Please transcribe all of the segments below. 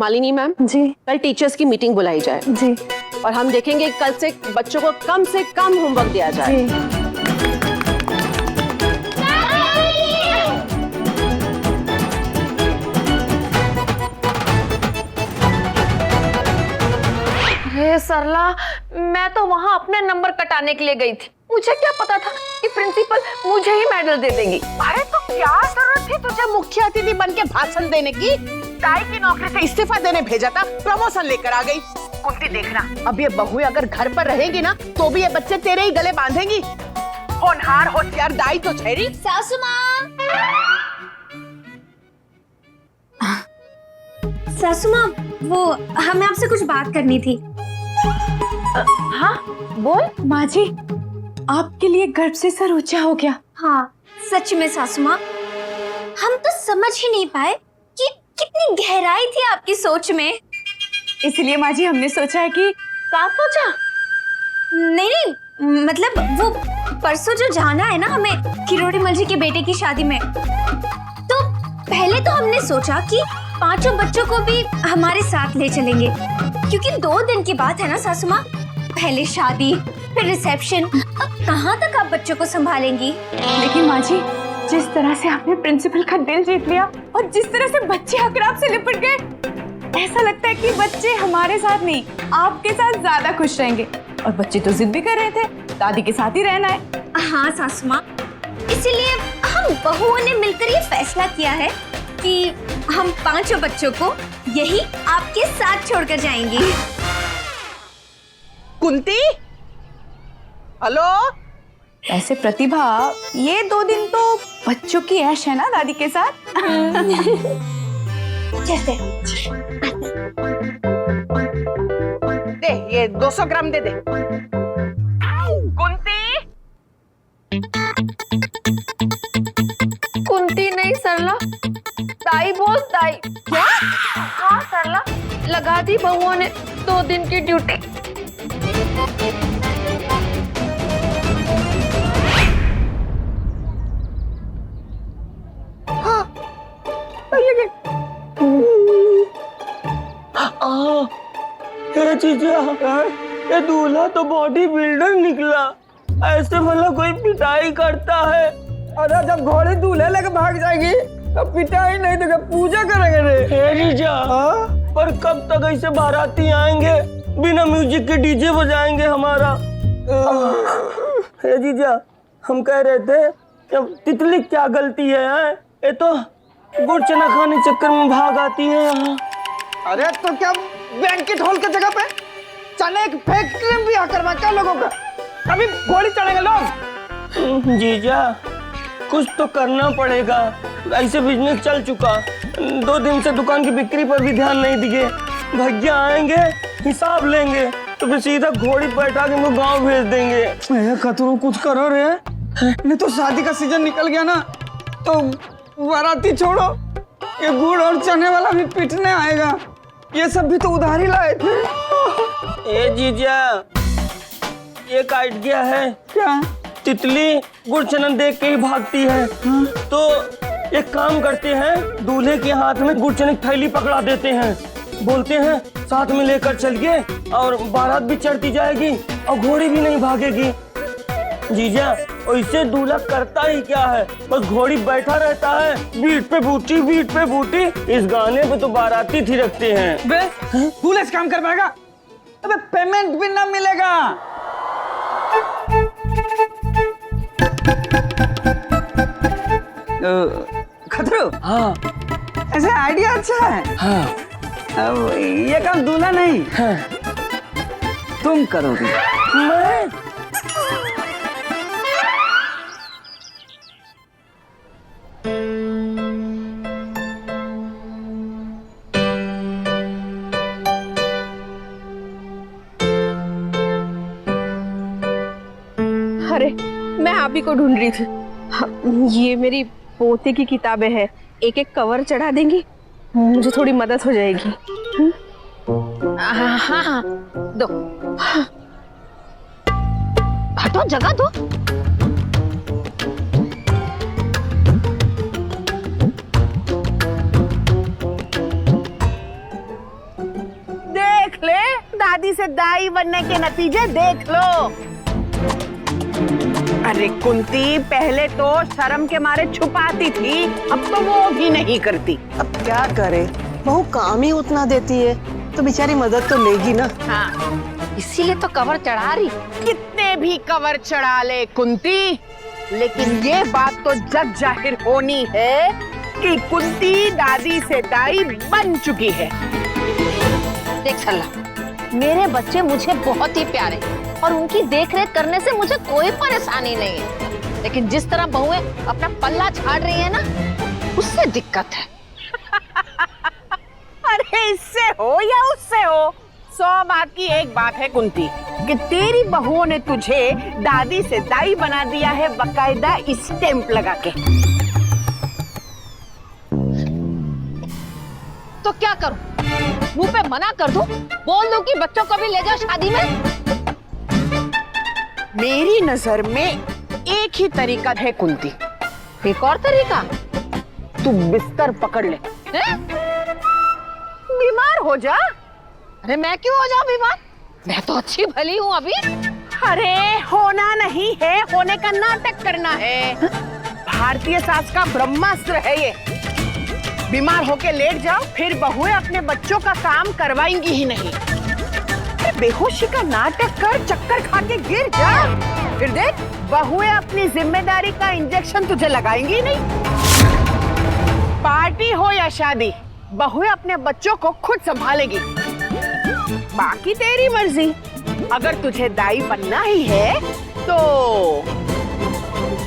Malini ma'am जी कल teachers की meeting बुलाई जाए जी और हम देखेंगे कल से बच्चों को कम से कम होमवर्क दिया जाए। जी। अरे सरला, मैं तो वहाँ अपने नंबर कटाने के लिए गई थी। मुझे क्या पता था कि प्रिंसिपल मुझे ही मेडल दे देगी। अरे तो क्या जरूरत थी तुझे मुख्य अतिथि बन के भाषण देने की? ताई की नौकरी से इस्तीफा देने भेजा था, प्रमोशन लेकर आ गई। कुंती देखना, अब ये बहू अगर घर पर रहेगी ना तो भी ये बच्चे तेरे ही गले बांधेंगी। होनहार होशियार दाई तो ठहरी। सासू माँ, सासू माँ, वो हमें आपसे कुछ बात करनी थी। हाँ बोल। माँ जी, आपके लिए गर्व से सर ऊंचा हो गया। हाँ सच में सासू माँ, हम तो समझ ही नहीं पाए कि कितनी गहराई थी आपकी सोच में। इसलिए माँ जी हमने सोचा है कि क्या सोचा? नहीं, मतलब वो परसों जो जाना है ना हमें किरोड़ी मल जी के बेटे की शादी में, तो पहले तो हमने सोचा कि 5 बच्चों को भी हमारे साथ ले चलेंगे, क्योंकि 2 दिन की बात है ना सासू माँ। पहले शादी, फिर रिसेप्शन, अब कहाँ तक आप बच्चों को संभालेंगी? लेकिन माँ जी, जिस तरह से आपने प्रिंसिपल का दिल जीत लिया और जिस तरह से बच्चे हकराब से लिपट गए, ऐसा लगता है कि बच्चे हमारे साथ नहीं आपके साथ ज्यादा खुश रहेंगे। और बच्चे तो जिद भी कर रहे थे दादी के साथ ही रहना है। हाँ सासू माँ, इसीलिए हम बहुओं ने मिलकर ये फैसला किया है कि हम 5 बच्चों को यही आपके साथ छोड़कर जाएंगे। कुंती, हेलो। ऐसे प्रतिभा, ये 2 दिन तो बच्चों की ऐश है ना दादी के साथ। चलते। दे ये 200 ग्राम दे दे। कुंती, कुंती नहीं सरला, ताई बोल ताई। क्या? हाँ सरला, लगा दी बहुओं ने 2 दिन की ड्यूटी। जीजा, ये दूल्हा तो बॉडी बिल्डर निकला। ऐसे भला कोई पिटाई करता है? अरे जब घोड़ी दूल्हे लेके भाग जाएगी तो पिटाई नहीं देगा, पूजा करेंगे रे। जीजा, पर कब तक ऐसे बाराती आएंगे, बिना म्यूजिक के डीजे बजाएंगे हमारा? हे जीजा, हम कह रहे थे कि तितली क्या गलती है? ये तो गुड़ चना खाने चक्कर में भाग आती है यहाँ। अरे तो क्या बैंकेट हॉल की जगह पे चने की फैक्ट्री में भी आकर क्या लोगों का? अभी घोड़ी चढ़ेंगे लोग। जीजा, कुछ तो करना पड़ेगा, ऐसे बिजनेस चल चुका। 2 दिन से दुकान की बिक्री पर भी ध्यान नहीं दिए। भैया आएंगे, हिसाब लेंगे, तो फिर सीधा घोड़ी बैठा के मुझे गाँव भेज देंगे। खतरों कुछ करो रे, नहीं तो शादी का सीजन निकल गया ना तो बाराती छोड़ो, ये गुड़ और चने वाला भी पीटने आएगा। ये सब भी तो उधार ही लाए थे। ए जीजा, एक आइडिया है। क्या? तितली गुड़ चना देख के ही भागती है। तो एक काम करते हैं, दूल्हे के हाथ में गुड़ चने की थैली पकड़ा देते हैं, बोलते हैं साथ में लेकर चलिए, और बारात भी चढ़ती जाएगी और घोड़ी भी नहीं भागेगी। जीजा, ऐसे दूल्हा करता ही क्या है, बस घोड़ी बैठा रहता है, बीट पे बूटी, बीट पे बूटी। इस गाने पे तो बाराती थिरकते हैं। बे, दूल्हे से काम कर पाएगा? अबे पेमेंट भी ना मिलेगा। खतरो, हाँ ऐसे आइडिया अच्छा है। हाँ, अब ये काम दूल्हा नहीं, हाँ। तुम करोगे। मैं? अरे मैं आप ही को ढूंढ रही थी। हाँ, ये मेरी पोते की किताबें हैं, एक एक कवर चढ़ा देंगी, मुझे थोड़ी मदद हो जाएगी। हाँ हाँ दो। हटो, जगह दो। दादी से दाई बनने के नतीजे देख लो। अरे कुंती, पहले तो शर्म के मारे छुपाती थी, अब तो वो भी नहीं करती। अब क्या करे, बहू काम ही उतना देती है तो बेचारी मदद तो लेगी ना। हाँ, इसीलिए तो कवर चढ़ा रही। कितने भी कवर चढ़ा ले कुंती, लेकिन ये बात तो जग जाहिर होनी है कि कुंती दादी से दाई बन चुकी है। देख सरला, मेरे बच्चे मुझे बहुत ही प्यारे और उनकी देखरेख करने से मुझे कोई परेशानी नहीं है, लेकिन जिस तरह बहुएं अपना पल्ला झाड़ रही है ना, उससे दिक्कत है। अरे इससे हो या उससे हो, 100 बात की एक बात है कुंती कि तेरी बहुओं ने तुझे दादी से दाई बना दिया है, बकायदा स्टैंप लगा के। तो क्या करूं? मुंह पे मना कर दूं? बोल दूं कि बच्चों को भी ले जाओ शादी में? मेरी नजर में एक ही तरीका है कुंती। एक और तरीका? तू बिस्तर पकड़ ले, है? बीमार हो जा। अरे मैं क्यों हो जाऊं बीमार? मैं तो अच्छी भली हूँ अभी। अरे होना नहीं है, होने का नाटक करना है। भारतीय सास का ब्रह्मास्त्र है ये। बीमार होके लेट जाओ, फिर बहुएं अपने बच्चों का काम करवाएंगी ही नहीं। बेहोशी का नाटक कर, चक्कर खा के गिर जा, फिर देख बहुएं अपनी जिम्मेदारी का इंजेक्शन तुझे लगाएंगी नहीं। पार्टी हो या शादी, बहुएं अपने बच्चों को खुद संभालेगी। बाकी तेरी मर्जी। अगर तुझे दाई बनना ही है तो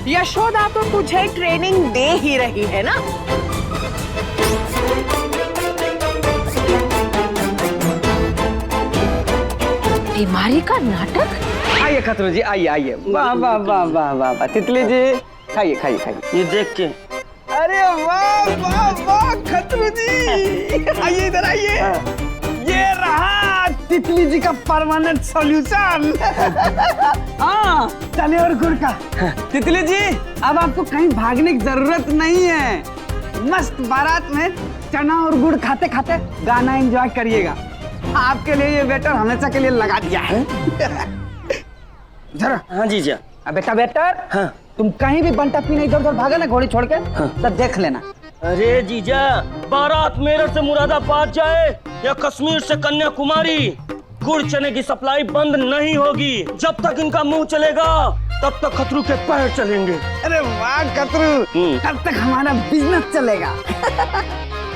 यशोदा तो तुझे ट्रेनिंग दे ही रही है ना। बीमारी का नाटक? आइए खतरू जी, आइए आइए। वाह वाह वाह वाह वाह वाह, तितली जी खाइए खाइए खाइए। ये देख के अरे वाह वाह वाह खतरू जी, आइए इधर आइए। ये रहा तितली जी का परमानेंट सॉल्यूशन। हाँ, चने और गुड़ का। तितली जी, अब आपको कहीं भागने की जरूरत नहीं है। मस्त बारात में चना और गुड़ खाते खाते गाना एंजॉय करिएगा। आपके लिए ये वेटर हमेशा के लिए लगा दिया है। जरा। हाँ जीजा। बेटा वेटर, हाँ। तुम कहीं भी बंटा पीने इधर उधर भागा ना घोड़ी छोड़ के, तब देख लेना। अरे जीजा, बारात मेरठ से मुरादाबाद जाए या कश्मीर से कन्याकुमारी, गुड़ चने की सप्लाई बंद नहीं होगी। जब तक इनका मुंह चलेगा तब तक खतरू के पैर चलेंगे। अरे वाह खतरू, तब तक हमारा बिजनेस चलेगा।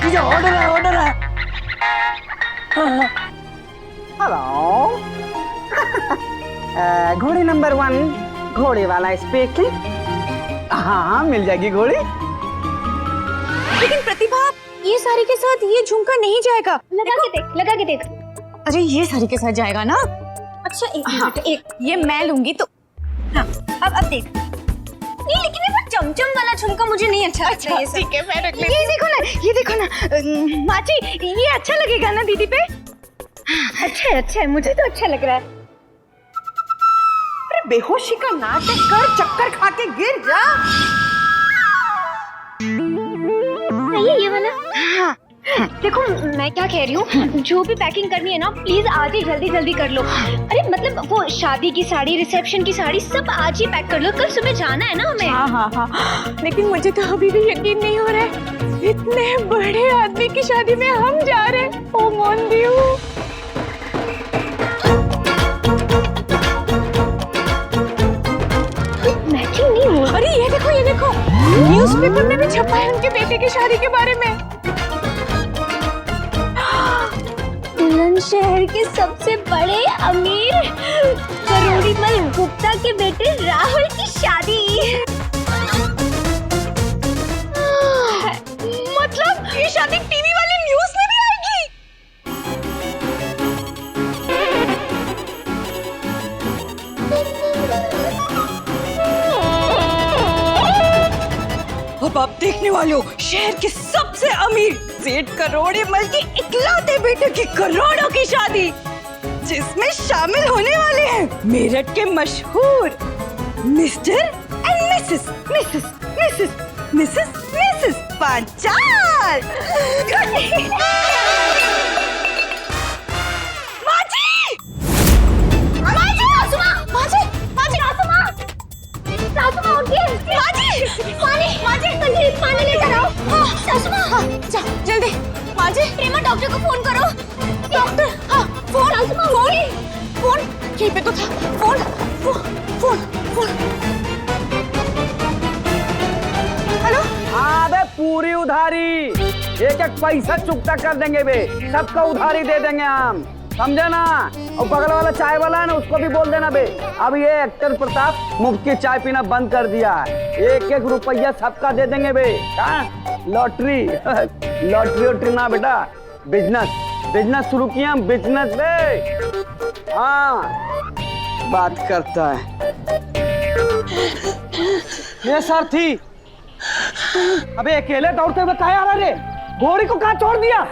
जीजा ऑर्डर है, ऑर्डर है। हेलो, घोड़ी नंबर 1, घोड़े वाला स्पीकिंग। हाँ, मिल जाएगी घोड़ी। लेकिन प्रतिभा, ये साड़ी के साथ ये झुमका नहीं जाएगा। लगा के देख, लगा के देख। अरे ये साड़ी के साथ जाएगा ना? अच्छा एक हाँ, मिनट, एक ये मैं लूंगी तो। हाँ, अब देख। नहीं, लेकिन ये वो चमचम वाला झुमका मुझे नहीं अच्छा लगता। ये सब। ठीक है, मैं रख लेती हूँ। ये देखो ना माची, ये अच्छा लगेगा ना दीदी पे? अच्छा है, मुझे तो अच्छा लग रहा है। अरे बेहोशी का नाटक कर, चक्कर खा के गिर जा। ये वाला। हाँ, देखो मैं क्या कह रही हूँ, जो भी पैकिंग करनी है ना, प्लीज आज ही जल्दी जल्दी कर लो। अरे मतलब वो शादी की साड़ी, रिसेप्शन की साड़ी, सब आज ही पैक कर लो, कल सुबह जाना है ना हमें। हाँ, लेकिन मुझे तो अभी भी यकीन नहीं हो रहा है, इतने बड़े आदमी की शादी में हम जा रहे हैं। ओ मोन दियो। मैचिंग नहीं हो। अरे ये देखो, न्यूज़पेपर में भी छपा है उनके बेटे की शादी के बारे में। बुलंदशहर के सबसे बड़े अमीर करोड़ीमल गुप्ता के बेटे राहुल की शादी। मतलब ये शादी टीवी वाले न्यूज़ में भी आएगी? अब आप देखने वाले हो शहर के सबसे अमीर सेठ करोड़ीमल की इकलौते बेटे की करोड़ों की शादी, जिसमें शामिल होने वाले हैं मेरठ के मशहूर मिस्टर एंड मिसेस पांचाल। माची! फोन करो। डॉक्टर, हाँ फोन फोन फोन यहीं पे तो था। Phone phone phone. हेलो। हाँ बे, पूरी उधारी, एक एक पैसा चुकता कर देंगे बे, सबका उधारी दे देंगे हम, समझे ना। और बगल वाला चाय वाला है ना, उसको भी बोल देना बे। अब ये एक्टर प्रताप मुफ्त की चाय पीना बंद कर दिया है, एक एक रुपया सबका दे देंगे बे। हाँ लॉटरी लॉटरी वोटरी ना बेटा, बिजनेस शुरू किया हम, बिजनेस बे। हाँ बात करता है ये सारथी। अबे अकेले दौड़ते हुए कहाँ आ रहा रे? घोड़ी को कहाँ छोड़ दिया?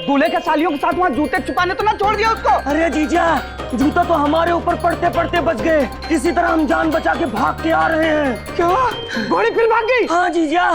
दूल्हे के सालियों के साथ वहाँ जूते छुपाने तो ना छोड़ दिया उसको? अरे जीजा, जूता तो हमारे ऊपर पड़ते पड़ते बच गए, इसी तरह हम जान बचा के भाग के आ रहे हैं। क्या घोड़ी फिर भाग गई? हाँ जीजा।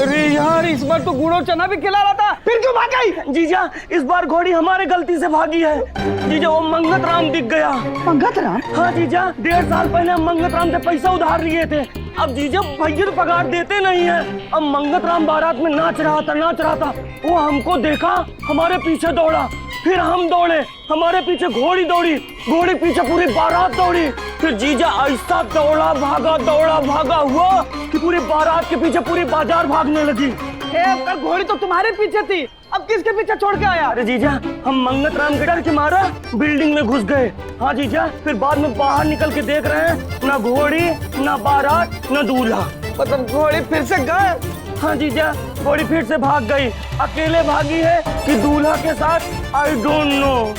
अरे यार, इस बार तो गुड़ और चना भी खिला रहा था, फिर क्यों भाग गई? जीजा इस बार घोड़ी हमारे गलती से भागी है। जीजा वो मंगत राम दिख गया। मंगत राम? हाँ जीजा, 1.5 साल पहले हम मंगत राम से पैसा उधार लिए थे। अब जीजा भैया तो पगार देते नहीं है। अब मंगत राम बारात में नाच रहा था। वो हमको देखा, हमारे पीछे दौड़ा, फिर हम दौड़े, हमारे पीछे घोड़ी दौड़ी, घोड़ी पीछे पूरी बारात दौड़ी। फिर जीजा ऐसा दौड़ा भागा हुआ कि पूरी बारात के पीछे पूरी बाजार भागने लगी। पर घोड़ी तो तुम्हारे पीछे थी, अब किसके पीछे छोड़ के आया? अरे जीजा, हम मंगत राम के डर के मारा बिल्डिंग में घुस गए। हाँ जीजा, फिर बाद में बाहर निकल के देख रहे हैं, ना घोड़ी, ना बारात, ना दूल्हा। मतलब घोड़ी फिर से गए? हाँ जीजा, घोड़ी फिर से भाग गई। अकेले भागी है कि दूल्हा के साथ, आई डोंट नो।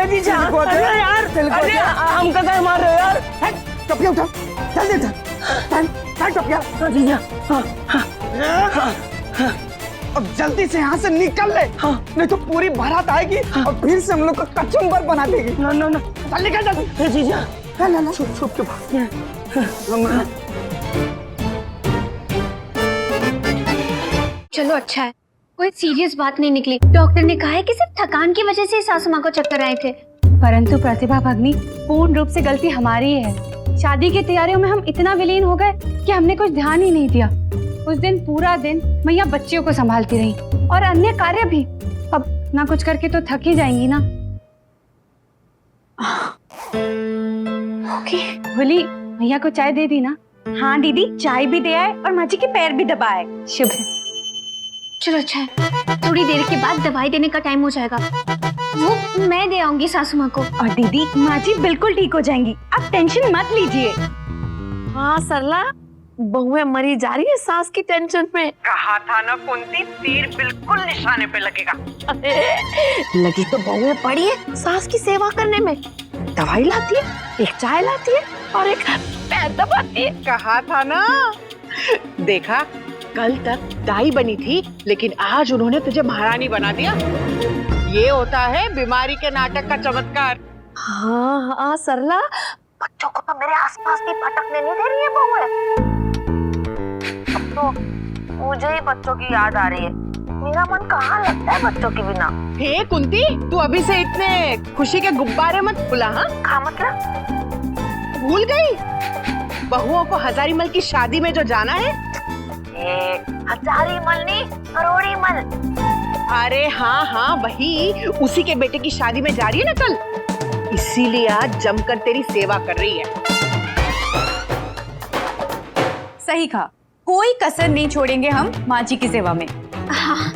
जीजा, अरे यार, अरे हम कहाँ मार रहे यार? टोपिया उठा, जल्दी उठा, टोपिया। हाँ जीजा, हाँ। अब जल्दी से यहाँ से निकल ले, नहीं तो पूरी बारात आएगी और फिर से हम लोग को कचुम्बर बना देगी। ना चल निकल जल्दी। जीजा, ला छुप के भागते हैं। चलो अच्छा है, कोई सीरियस बात नहीं निकली। डॉक्टर ने कहा है कि सिर्फ थकान की वजह से सासू माँ को चक्कर आए थे। परंतु प्रतिभा भगनी, पूर्ण रूप से गलती हमारी ही है। शादी की तैयारियों में हम इतना विलीन हो गए कि हमने कुछ ध्यान ही नहीं दिया। उस दिन पूरा दिन मैया बच्चियों को संभालती रही और अन्य कार्य भी। अब ना कुछ करके तो थक ही जाएंगी ना। ओके भोली, मैया को चाय दे दी ना? हाँ दीदी, चाय भी दे आए और माँ जी के पैर भी दबाए। शुभ है। चलो अच्छा है, थोड़ी देर के बाद दवाई देने का टाइम हो जाएगा, वो मैं दे आऊंगी सासू माँ को। और दीदी, माँ जी बिल्कुल ठीक हो जाएंगी, आप टेंशन मत लीजिए। हाँ सरला, बहुएं मरी जा रही है सास की टेंशन में। कहा था ना कुंती, तीर बिल्कुल निशाने पे लगेगा। लगी तो बहुएं पड़ी है सास की सेवा करने में। दवाई लाती है, एक चाय लाती है और एक पैर दबाती है। कहा था ना। देखा, कल तक दाई बनी थी, लेकिन आज उन्होंने तुझे महारानी बना दिया। ये होता है बीमारी के नाटक का चमत्कार। हाँ सरला, बच्चों को तो मेरे आसपास भी भटकने नहीं दे रही है बहुएं। अब तो मुझे ही बच्चों की याद आ रही है। मेरा मन कहाँ लगता है बच्चों के बिना। हे कुंती, तू अभी से इतने खुशी के गुब्बारे मत फुला। हाँ का मतलब? भूल गई बहुओं को हजारीमल की शादी में जो जाना है? हजारीमल नहीं, करोड़ीमल। अरे हाँ वही, उसी के बेटे की शादी में जा रही है ना कल, इसीलिए आज जमकर तेरी सेवा कर रही है। सही कहा, कोई कसर नहीं छोड़ेंगे हम माँ जी की सेवा में। हाँ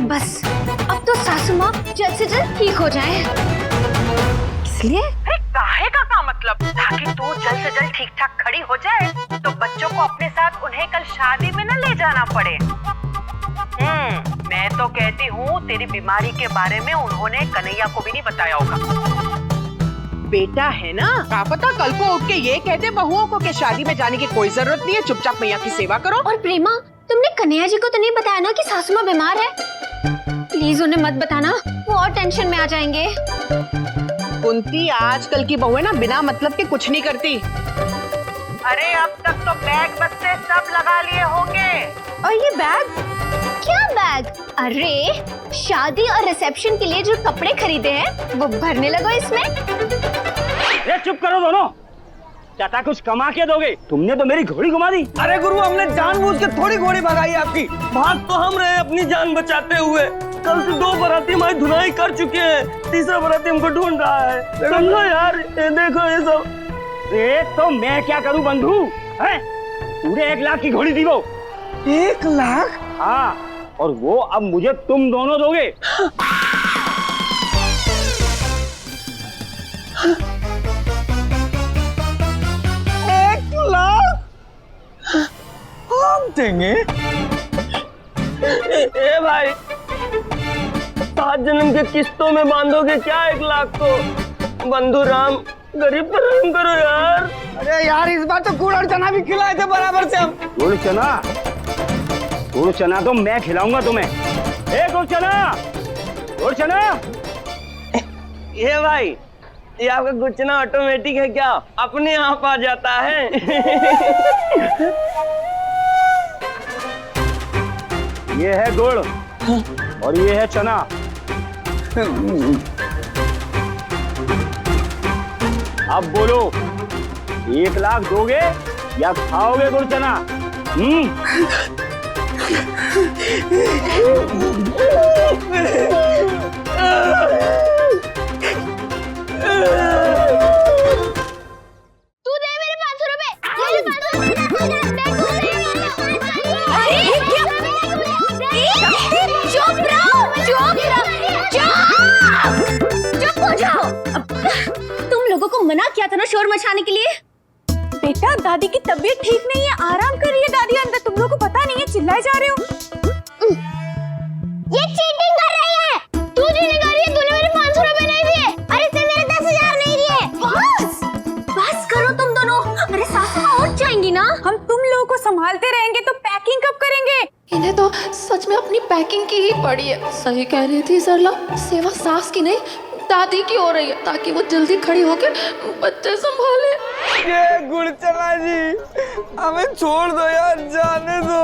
बस अब तो सासू माँ जल्द से जल्द ठीक हो जाए। इसलिए अरे काहे का मतलब, ताकि तू जल्द से जल्द ठीक ठाक खड़ी हो जाए तो बच्चों को अपने साथ उन्हें कल शादी में न ले जाना पड़े। मैं तो कहती हूँ तेरी बीमारी के बारे में उन्होंने कन्हैया को भी नहीं बताया होगा। बेटा है ना, क्या पता कल को उठ के ये कहते बहुओं को कि शादी में जाने की कोई जरूरत नहीं है, चुपचाप मैया की सेवा करो। और प्रेमा, तुमने कन्हैया जी को तो नहीं बताया ना कि सासू माँ बीमार है? प्लीज उन्हें मत बताना, वो और टेंशन में आ जाएंगे। कुंती, आजकल की बहुएं ना बिना मतलब के कुछ नहीं करती। अरे अब तक तो बैग बस्ते सब लगा लिए होंगे। और ये बैग? क्या बैग? अरे शादी और रिसेप्शन के लिए जो कपड़े खरीदे हैं वो भरने लगो इसमें। चुप करो दोनों। चाचा कुछ कमा के दोगे? तुमने तो मेरी घोड़ी घुमा दी। अरे गुरु, हमने जानबूझ के थोड़ी घोड़ी भगाई आपकी। भाग तो हम रहे अपनी जान बचाते हुए। कल से 2 बाराती हमारी धुनाई कर चुके हैं, तीसरा बाराती हमको ढूंढ रहा है। समझो यार, ये देखो ये सब। तो मैं क्या करूं बंधु? हैं? पूरे 1 लाख की घोड़ी दी वो। 1 लाख? हाँ, और वो अब मुझे तुम दोनों दोगे। 1 लाख हम देंगे। ए भाई, 7 जन्म के किस्तों में बांधोगे क्या 1 लाख को? बंधु राम, गरीब पर रहम करो यार। अरे यार, इस बार तो गुड़ और चना भी खिलाए थे बराबर से हम। गुड़ चना तो मैं खिलाऊंगा तुम्हें। ए गुड़ चना। ये भाई, ये आपका गुड़ चना ऑटोमेटिक है क्या? अपने आप आ जाता है। ये है गुड़ और ये है चना। अब बोलो, 1 लाख दोगे या खाओगे गुड़ चना? तू दे मेरे 500 रुपए। चुप हो जाओ। तुम लोगों को मना किया था ना शोर मचाने के लिए। बेटा, दादी की तबीयत ठीक नहीं है, आराम कर रही है दादी अंदर। तुम लोगों को पता नहीं है, चिल्लाए जा रहे हो। ये चीटिंग कर रही है। तू चीटिंग कर रही है, तूने मेरे 500 रुपए नहीं दिए और इसने मेरे 10,000 नहीं दिए। बस करो तुम दोनों। अरे सासू माँ उठ जाएंगी ना। हम तुम लोगों को संभालते रहेंगे तो पैकिंग कब करेंगे? इन्हें तो सच में अपनी पैकिंग की ही पड़ी है। सही कह रही थी सरला, सेवा सास की नहीं दादी की हो रही है, ताकि वो जल्दी खड़ी होकर बच्चे संभाले। ये गुड़ चना जी, हमें छोड़ दो यार, जाने दो।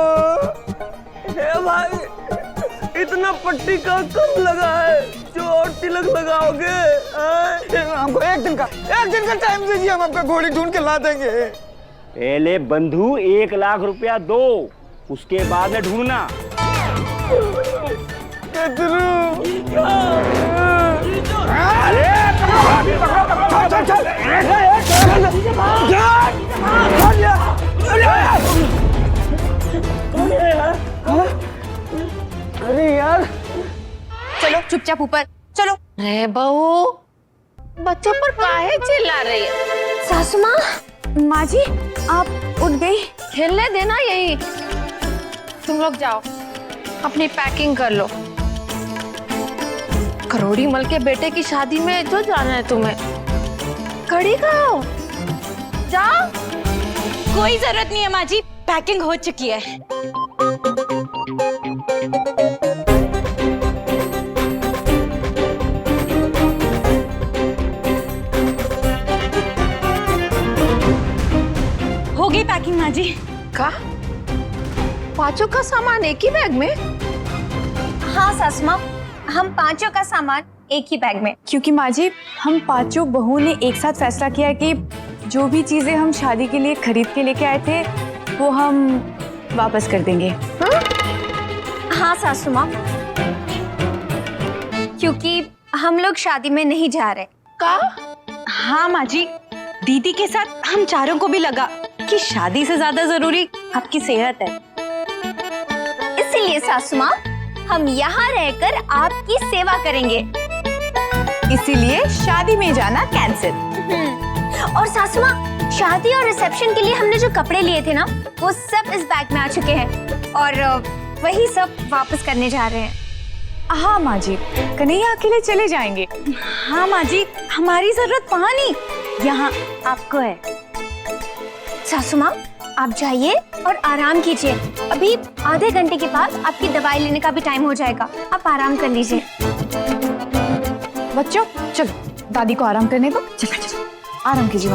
हे भाई, इतना पट्टी का कम लगा है जो और तिलक लगाओगे? हमको एक दिन का टाइम दीजिए, हम आपका घोड़ी ढूंढ के ला देंगे। पहले बंधु 1 लाख रुपया दो, उसके बाद में ढूंढना। अरे यार, चलो चुपचाप ऊपर चलो। अरे बहू, बच्चों पर काहे चिल्ला रही है? सासू माँ, माँ जी आप उठ गई? खेलने देना यही। तुम लोग जाओ, अपनी पैकिंग कर लो। करोड़ी मल के बेटे की शादी में जो जाना है तुम्हें। खड़ी करो, जाओ। कोई जरूरत नहीं है माँ जी, पैकिंग हो चुकी है। हो गई पैकिंग माँ जी। का 5 का सामान एक ही बैग में? हाँ सासू माँ, हम 5 का सामान एक ही बैग में। क्योंकि माँ जी, हम 5 बहू ने एक साथ फैसला किया है कि जो भी चीजें हम शादी के लिए खरीद के लेके आए थे वो हम वापस कर देंगे। हाँ सासू माँ, क्योंकि हम लोग शादी में नहीं जा रहे। का? हाँ माँ जी, दीदी के साथ हम चारों को भी लगा कि शादी से ज्यादा जरूरी आपकी सेहत है। इसलिए सासू माँ, हम यहाँ रहकर आपकी सेवा करेंगे। इसीलिए शादी में जाना कैंसिल। और सासू माँ, शादी और रिसेप्शन के लिए हमने जो कपड़े लिए थे ना, वो सब इस बैग में आ चुके हैं और वही सब वापस करने जा रहे हैं। हाँ माँ जी, कन्हैया अकेले चले जाएंगे। हाँ माँ जी, हमारी जरूरत वहाँ नहीं, यहाँ आपको है। सासू माँ, आप जाइए और आराम कीजिए। अभी आधे घंटे के बाद आपकी दवाई लेने का भी टाइम हो जाएगा, आप आराम कर लीजिए। बच्चों चलो, दादी को आराम करने दो। चलो चलो, आराम कीजिए।